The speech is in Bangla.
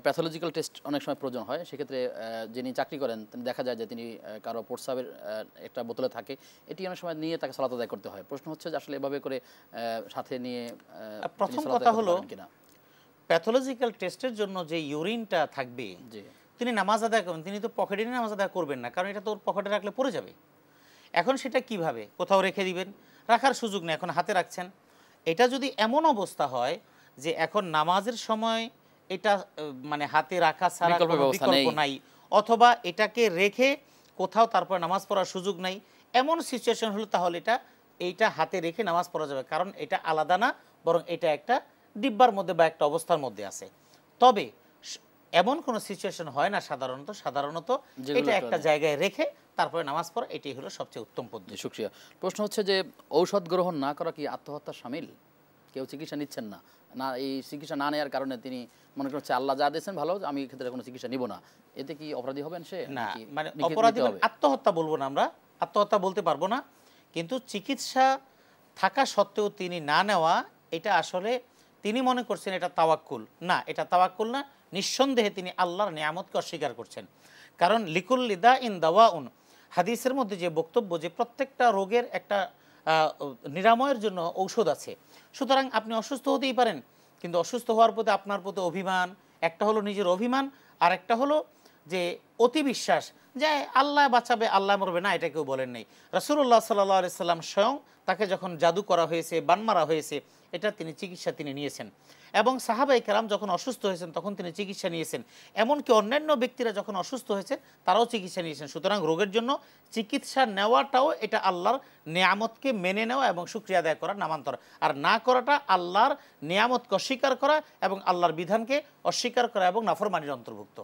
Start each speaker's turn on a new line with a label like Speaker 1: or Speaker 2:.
Speaker 1: প্যাথোলজিক্যাল টেস্ট অনেক সময় প্রয়োজন হয়। সেক্ষেত্রে যিনি চাকরি করেন তিনি দেখা যায় যে তিনি কারো প্রস্রাবের একটা বোতলে থাকে। এটি অনেক সময় নিয়ে তাকে সালাত আদায় করতে হয়। প্রশ্ন হচ্ছে যে আসলে এভাবে করে সাথে নিয়ে তিনি
Speaker 2: প্রথম
Speaker 1: সালাত
Speaker 2: কথা
Speaker 1: আদায় করতে
Speaker 2: হলো
Speaker 1: পারবেন কিনা?
Speaker 2: প্যাথোলজিক্যাল টেস্টের জন্য যে ইউরিনটা থাকবে
Speaker 1: জি,
Speaker 2: তিনি নামাজ আদায় করবেন, তিনি তো পকেটে নিয়ে নামাজ আদায় করবেন না, কারণ এটা তো ওর পকেটে রাখলে পড়ে যাবে। এখন সেটা কিভাবে কোথাও রেখে দিবেন, রাখার সুযোগ নেই, এখন হাতে রাখছেন। এটা যদি এমন অবস্থা হয় যে এখন নামাজের সময় এটা মানে হাতে রাখা ছাড়া
Speaker 1: বিকল্প
Speaker 2: কোনো
Speaker 1: ব্যবস্থা
Speaker 2: বিকল্প
Speaker 1: নেই।
Speaker 2: নাই, অথবা এটাকে রেখে কোথাও তারপর নামাজ পড়ার সুযোগ নাই, এমন সিচুয়েশন হলো তাহলে এইটা হাতে রেখে নামাজ পড়া যাবে, কারণ এটা আলাদা না, বরং এটা একটা ডিব্বার মধ্যে বা একটা অবস্থার মধ্যে আছে। তবে এমন কোনো সিচুয়েশন হয় না সাধারণত
Speaker 1: যেগুলো
Speaker 2: এটা
Speaker 1: একটা
Speaker 2: একটা জায়গায় রেখে তারপরে নামাজ পড়া, এটাই হলো সবচেয়ে উত্তম
Speaker 1: জি,
Speaker 2: পদ্ধতি।
Speaker 1: শুকরিয়া। প্রশ্ন হচ্ছে যে ঔষধ গ্রহণ না করা কি আত্মহত্যার শামিল? কেউ চিকিৎসা নিচ্ছেন না। না এই চিকিৎসা না নেওয়ার কারণে তিনি মনে করছে আল্লাহ যা দিয়েছেন ভালো, আমি এক্ষেত্রে কোনো চিকিৎসা নিব না। এতে কি অপরাধী হবেন সে?
Speaker 2: না,
Speaker 1: নাকি
Speaker 2: মানে অপরাধী
Speaker 1: নিতে হবে?
Speaker 2: আত্মহত্যা বলবো না, আমরা আত্মহত্যা বলতে পারবো না, কিন্তু চিকিৎসা থাকা সত্ত্বেও তিনি না নেওয়া, এটা আসলে তিনি মনে করছেন এটা তাওয়াক্কুল না, এটা তাওয়াক্কুল না, নিঃসন্দেহে তিনি আল্লাহর নিয়ামতকে অস্বীকার করছেন। কারণ লিকুল্লি দা ইন দাওয়াউন, হাদিসের মধ্যে যে বক্তব্য যে প্রত্যেকটা রোগের একটা নিরাময়ের জন্য ঔষধ আছে। সুতরাং আপনি অসুস্থ হতেই পারেন, কিন্তু অসুস্থ হওয়ার প্রতি আপনার প্রতি অভিমান, একটা হলো নিজের অভিমান, আর একটা হলো যে অতি বিশ্বাস যে আল্লাহ বাঁচাবে আল্লাহ মরবে না, এটা কেউ বলেন নেই। রাসূলুল্লাহ সাল্লাল্লাহু আলাইহি সাল্লাম স্বয়ং তাকে যখন জাদু করা হয়েছে, বান মারা হয়েছে, এটা চিকিৎসা তিনি নিয়েছেন। এবং সাহাবায়ে কেরাম যখন অসুস্থ হয়েছেন তখন তিনি চিকিৎসা নিয়েছেন। এমনকি অন্যান্য ব্যক্তিরা যখন অসুস্থ হয়েছে তারাও চিকিৎসা নিয়েছেন। সুতরাং রোগের জন্য চিকিৎসা নেওয়াটাও এটা আল্লাহর নিয়ামতকে মেনে নেওয়া এবং শুকরিয়া আদায় করার নামান্তর। আর না করাটা আল্লাহর নিয়ামতকে অস্বীকার করা এবং আল্লাহর বিধানকে অস্বীকার করা এবং নাফরমানির অন্তর্ভুক্ত।